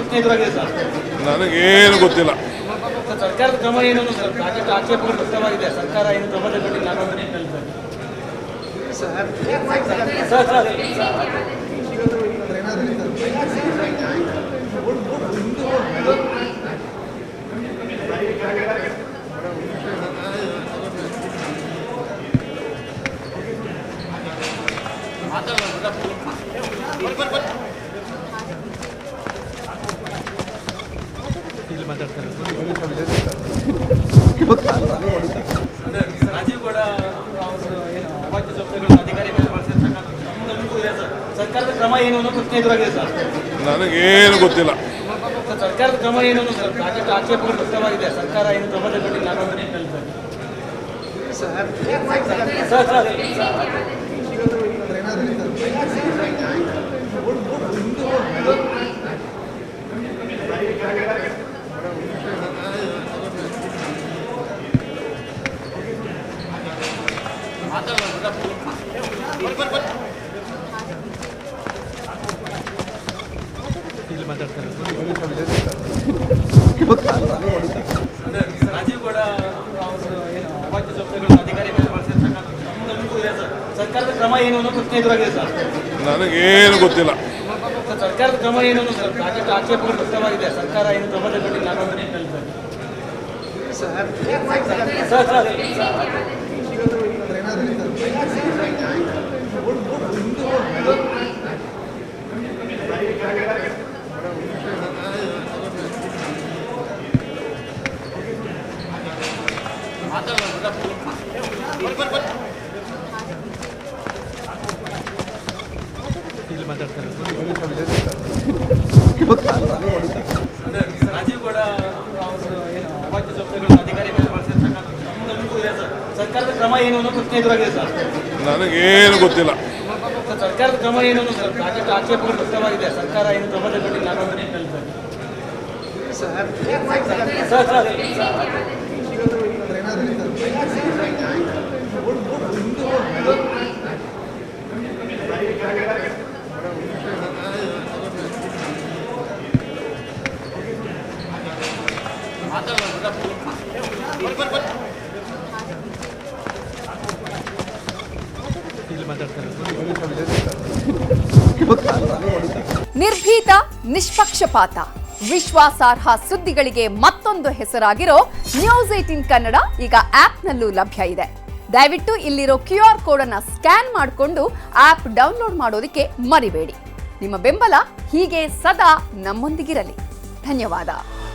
ಪ್ರಶ್ನೆ ಎದುರಾಗಿದೆ ಸರ್. ನನಗೇನು ಗೊತ್ತಿಲ್ಲ. ಸರ್ಕಾರದ ಕ್ರಮ ಏನು ಸರ್? ಸಾಕಷ್ಟು ಆಕ್ಷೇಪಗಳು ವ್ಯಕ್ತವಾಗಿದೆ. ಸರ್ಕಾರ ಏನು ಕ್ರಮ ತಗೊಂಡಿಲ್ಲ ಅನ್ನೋ ನಿಟ್ಟಿನಲ್ಲಿ ಸರ್. ರಾಜೀವ್ ಗೌಡ ಅವಾಚ್ಯ ಶಬ್ದಗಳನ್ನು ಅಧಿಕಾರಿ ಮೇಲೆ ಬಳಸಿರ್ತಕ್ಕಂಥ ಸರ್ಕಾರದ ಕ್ರಮ ಏನು ಅನ್ನೋ ಪ್ರಶ್ನೆ ಎದುರಾಗಿದೆ ಸರ್. ನನಗೇನು ಗೊತ್ತಿಲ್ಲ. ಸರ್ಕಾರದ ಕ್ರಮ ಏನು ಸರ್? ಸಾಕಷ್ಟು ಆಕ್ಷೇಪಗಳು ವ್ಯಕ್ತವಾಗಿದೆ. ಸರ್ಕಾರ ಏನು ಕ್ರಮ ತಗೊಂಡಿಲ್ಲ ಅನ್ನೋ ನಿಟ್ಟಿನಲ್ಲಿ ಸರ್. ರಾಜೀವ್ ಗೌಡ ಅವಾಚ್ಯ ಶಬ್ದಗಳನ್ನು ಅಧಿಕಾರಿ ಮೇಲೆ ಬಳಸಿರ್ತಕ್ಕಂಥ ಸರ್ಕಾರದ ಕ್ರಮ ಏನು ಅನ್ನೋ ಪ್ರಶ್ನೆ ಎದುರಾಗಿದೆ ಸರ್. ನನಗೇನು ಗೊತ್ತಿಲ್ಲ. ಸರ್ಕಾರದ ಕ್ರಮ ಏನು ಸರ್? ಸಾಕಷ್ಟು ಆಕ್ಷೇಪಗಳು ವ್ಯಕ್ತವಾಗಿದೆ. ಸರ್ಕಾರ ಏನು ಕ್ರಮ ತಗೊಂಡಿಲ್ಲ ಅನ್ನೋ ನಿಟ್ಟಿನಲ್ಲಿ ಸರ್. ರಾಜೀವ್ ಗೌಡ ಅವಾಚ್ಯ ಶಬ್ದಗಳನ್ನು ಅಧಿಕಾರಿ ಮೇಲೆ ಬಳಸಿರ್ತಕ್ಕಂಥ ಸರ್ಕಾರದ ಕ್ರಮ ಏನು ಅನ್ನೋ ಪ್ರಶ್ನೆ ಎದುರಾಗಿದೆ ಸರ್. ನನಗೇನು ಗೊತ್ತಿಲ್ಲ. ಸರ್ಕಾರದ ಕ್ರಮ ಏನು ಸರ್? ಸಾಕಷ್ಟು ಆಕ್ಷೇಪಗಳು ವ್ಯಕ್ತವಾಗಿದೆ. ಸರ್ಕಾರ ಏನು ಕ್ರಮ ತಗೊಂಡಿಲ್ಲ ಅನ್ನೋ ನಿಟ್ಟಿನಲ್ಲಿ ಸರ್. ನಿರ್ಭೀತ, ನಿಷ್ಪಕ್ಷಪಾತ, ವಿಶ್ವಾಸಾರ್ಹ ಸುದ್ದಿಗಳಿಗೆ ಮತ್ತೊಂದು ಹೆಸರಾಗಿರೋ ನ್ಯೂಸ್18 ಕನ್ನಡ ಈಗ ಆಪ್ನಲ್ಲೂ ಲಭ್ಯ ಇದೆ. ದಯವಿಟ್ಟು ಇಲ್ಲಿರೋ QR ಕೋಡ್ ಅನ್ನು ಸ್ಕ್ಯಾನ್ ಮಾಡಿಕೊಂಡು ಆಪ್ ಡೌನ್ಲೋಡ್ ಮಾಡೋದಕ್ಕೆ ಮರಿಬೇಡಿ. ನಿಮ್ಮ ಬೆಂಬಲ ಹೀಗೆ ಸದಾ ನಮ್ಮೊಂದಿಗಿರಲಿ. ಧನ್ಯವಾದ.